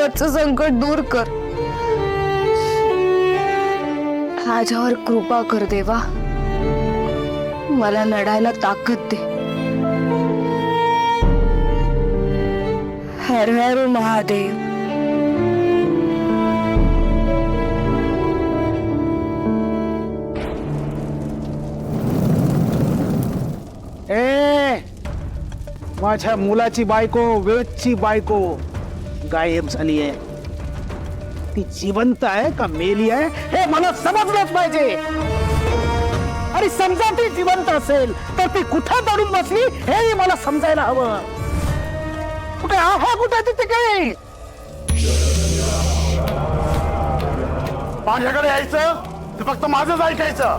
संकट दूर कर, माझ्यावर कृपा कर देवा, मला लढायला ताकद दे। हर हर महादेव। माझ्या मुलाची बायको, वेदची बायको गायब झाली आहे। ती जिवंत आहे का मेली आहे हे मला समजलंच पाहिजे। आणि समजा ती जिवंत असेल तर ती कुठे दडून बसली हे मला समजायला हवं। कुठे आहे, कुठे तिथे काय? माझ्याकडे यायचं ते फक्त माझंच ऐकायचं।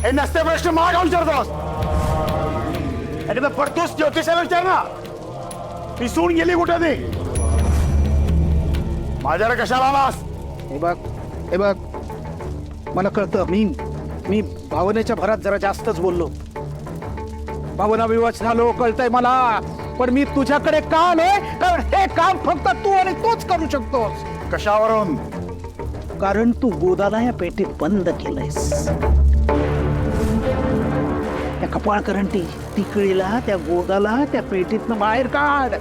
हे नसते प्रश्न मला का विचारतोस? अरे मग पडतोस ज्योतिषाला विचार ना, ती सून गेली कुठे ती? माझ्याकडे कशाला आलास? हे बघ, मला कळतं मी भावनेच्या भरात जरा जास्तच बोललो, भावना विवश झालो, कळतंय मला। पण मी तुझ्याकडे का आलोय? कारण हे काम फक्त तू आणि तूच करू शकतोस। कशावरून? कारण तू गोदाला या पेटीत बंद केलंयस। त्या कपाळकरंटी तिकळीला, त्या गोदाला त्या पेटीतनं बाहेर काढ।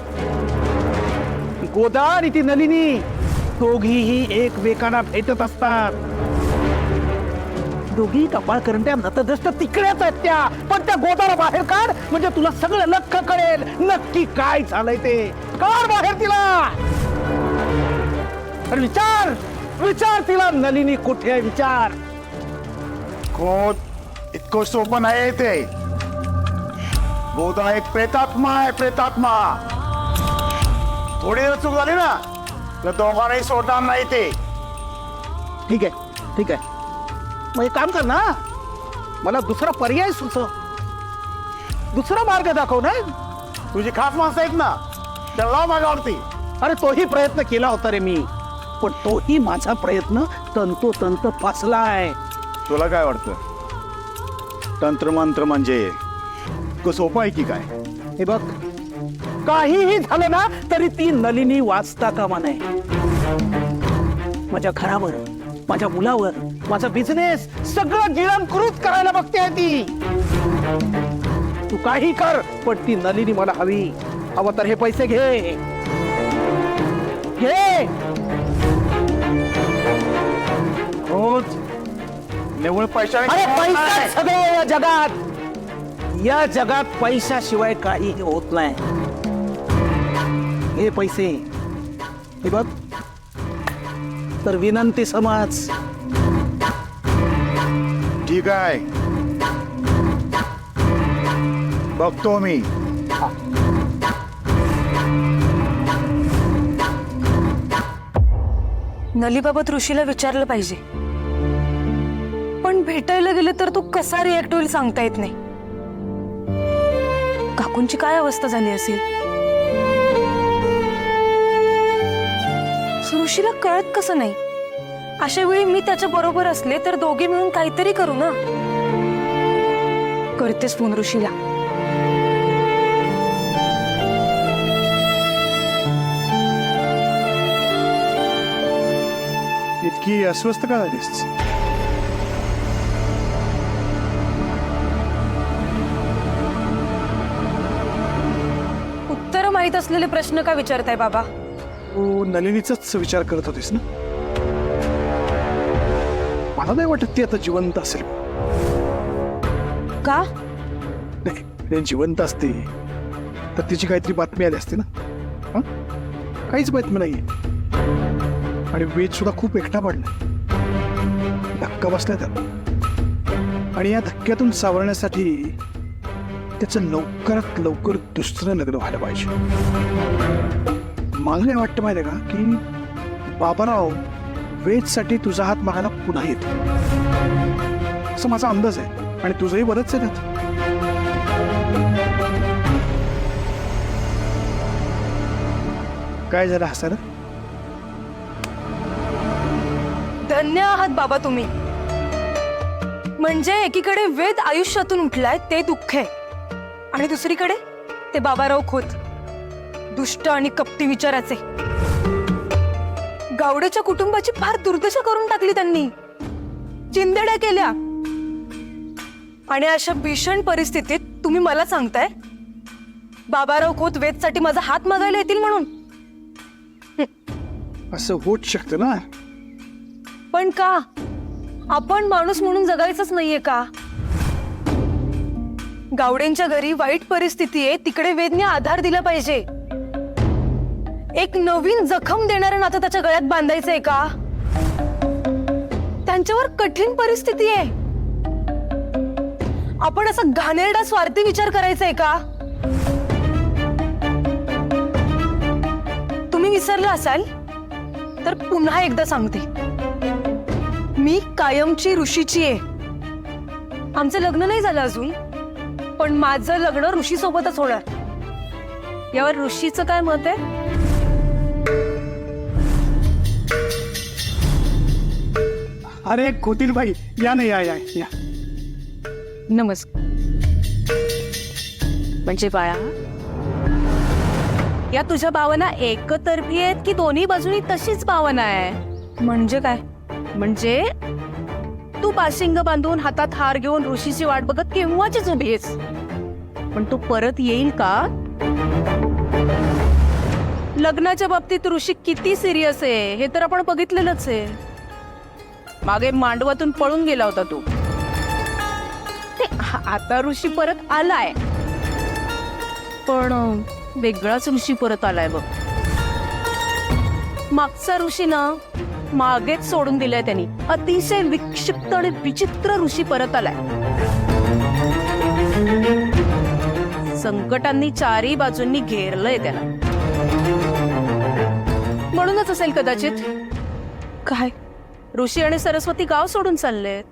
ती गोदा आणि ती नलिनी दोघीही एकमेकांना भेटत असतात। दोघी कपाळकरंट्या नतदृष्ट तिकड्याच आहेत त्या, पण त्या गोदाला बाहेर काढ म्हणजे तुला सगळं लक्ष कळेल, नक्की काय झालंय ते। काढ बाहेर तिला आणि विचार तिला, नलिनी कुठे आहे विचार। इतकं सोपं नाही ते। गोदा एक प्रेतात्मा आहे, प्रेतात्मा। थोडी जर चूक झाली ना तर दोघांनाही सोडणार नाही ते। ठीक आहे, मग एक काम कर ना, मला दुसरा पर्याय सुचव, दुसरा मार्ग दाखव ना। तुझी खास माणसं आहेत ना, त्याला लाव माझ्यावरती। अरे तोही प्रयत्न केला होता रे मी, पण तोही माझा प्रयत्न तंतोतंत फसलाय। तुला काय वाटतं तंत्रमंत्र म्हणजे सोपं आहे की काय? हे बघ, काहीही झालं ना तरी ती नलिनी वाचता कामा नये। माझ्या घरावर, माझ्या मुलावर, माझा बिझनेस सगळं गिळंकृत करायला बघते ती। तू काही कर पण ती नलिनी मला हवी। हवं तर हे पैसे घे। रोज निव्वळ पैशाने अरे पैसा नाही। सगळे या जगात पैशाशिवाय काहीही होत नाही। हे पैसे, हे बघ, तर विनंती समज। ठीक आहे, बघतो मी। नलीबाबत ऋषीला विचारलं पाहिजे, पण भेटायला गेले तर तो कसा रिॲक्ट होईल सांगता येत नाही। काकूंची काय अवस्था झाली असेल? ऋषीला कळत कसं नाही? अशा वेळी मी त्याच्या बरोबर असले तर दोघे मिळून काहीतरी करू ना। करतेस फोन ऋषीला। इतकी अस्वस्थ का झालीस? उत्तर माहित असलेले प्रश्न का विचारताय बाबा? तू नलिनीचाच विचार करत होतीस ना? मला नाही वाटत ती आता जिवंत असेल। का? नाही, जिवंत असते तर तिची काहीतरी बातमी आली असते ना। हं? काहीच बातमी नाहीये। आणि वेद सुद्धा खूप एकटा पडला, धक्का बसला त्याला। आणि या धक्क्यातून सावरण्यासाठी त्याचं लवकरात लवकर दुसरं लग्न व्हायला पाहिजे। मला काय वाटतं माहिती आहे का, की बाबाराव वेदसाठी तुझा हात मागायला पुन्हा येतो, असं माझा अंदाज आहे। आणि तुझंही बरंच आहे त्यात। काय झालं हसायला? धन्य आहात बाबा तुम्ही। म्हणजे एकीकडे वेद आयुष्यातून उठलाय ते दुःख आहे, आणि दुसरीकडे ते बाबाराव खोत दुष्ट आणि कपटी विचाराचे। गावडेच्या कुटुंबाची फार दुर्दशा करून टाकली त्यांनी, चिंदेड्या केल्या. आणि अशा भीषण परिस्थितीत तुम्ही मला सांगताय बाबाराव खोत वेदसाठी माझा हात मागायला येतील म्हणून? असं होत शकतं ना. पण का? आपण माणूस म्हणून जगायचंच नाहीये का? गावडेंच्या घरी वाईट परिस्थिती आहे, तिकडे वेदने आधार दिला पाहिजे. एक नवीन जखम देणारं नातं त्याच्या गळ्यात बांधायचंय का? त्यांच्यावर कठीण परिस्थिती आहे, आपण असा घाणेरडा स्वार्थी विचार करायचा आहे का? तुम्ही विसरला असाल तर पुन्हा एकदा सांगते, मी कायमची ऋषीची आहे. आमचं लग्न नाही झालं अजून, पण माझं लग्न ऋषी सोबतच होणार. यावर ऋषीचं काय मत आहे? अरे खोतील बाई, या ना, या या या. नमस्कार. म्हणजे बाळा, या तुझ्या भावना एकतर्फी आहेत की दोन्ही बाजूनी तशीच भावना आहे? म्हणजे काय? म्हणजे तू बाशिंग बांधून हातात हार घेऊन ऋषीची वाट बघत केव्हाचीच उभी आहेस, पण तू परत येईल का? लग्नाच्या बाबतीत ऋषी किती सिरियस आहे हे तर आपण बघितलेलंच आहे. मागे मांडवातून पळून गेला होता तू, आता ऋषी परत आलाय, पण वेगळाच ऋषी परत आलाय बघ. मागचा ऋषी ना मागेच सोडून दिलाय त्यांनी. अतिशय विक्षिप्त आणि विचित्र ऋषी परत आलाय. संकटांनी चारी बाजूंनी घेरलंय त्याला. म्हणूनच असेल कदाचित. काय? ऋषी आणि सरस्वती गाव सोडून चाललेत.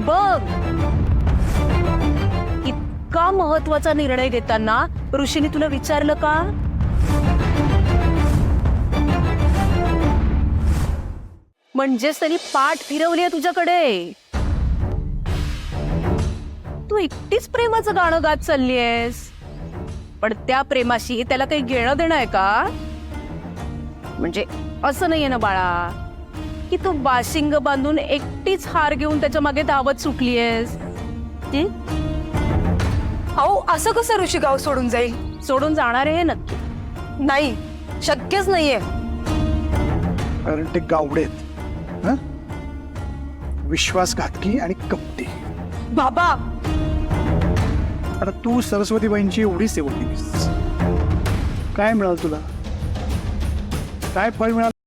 बघ, इतका महत्वाचा निर्णय घेताना ऋषीने तुला विचारलं का? म्हणजेच त्यांनी पाठ फिरवली आहे तुझ्याकडे. तू एकटीच प्रेमाचं गाणं गात चालली आहेस, पण त्या प्रेमाशी त्याला काही घेणं देणं आहे का? म्हणजे असं नाहीये ना बाळा की तू बाशिंग बांधून एकटीच हार घेऊन त्याच्या मागे धावत सुटलीयस. अहो, असं कसं ऋषी गाव सोडून जाईल? सोडून जाणार आहे नक्की नाही, शक्यच नाहीये. कारण ते गावडे आहेत, हं? विश्वासघातकी आणि कपटी. बाबा, आता तू सरस्वतीबाईंची एवढी सेवा केलीस, काय मिळालं तुला? काय फळ मिळालं?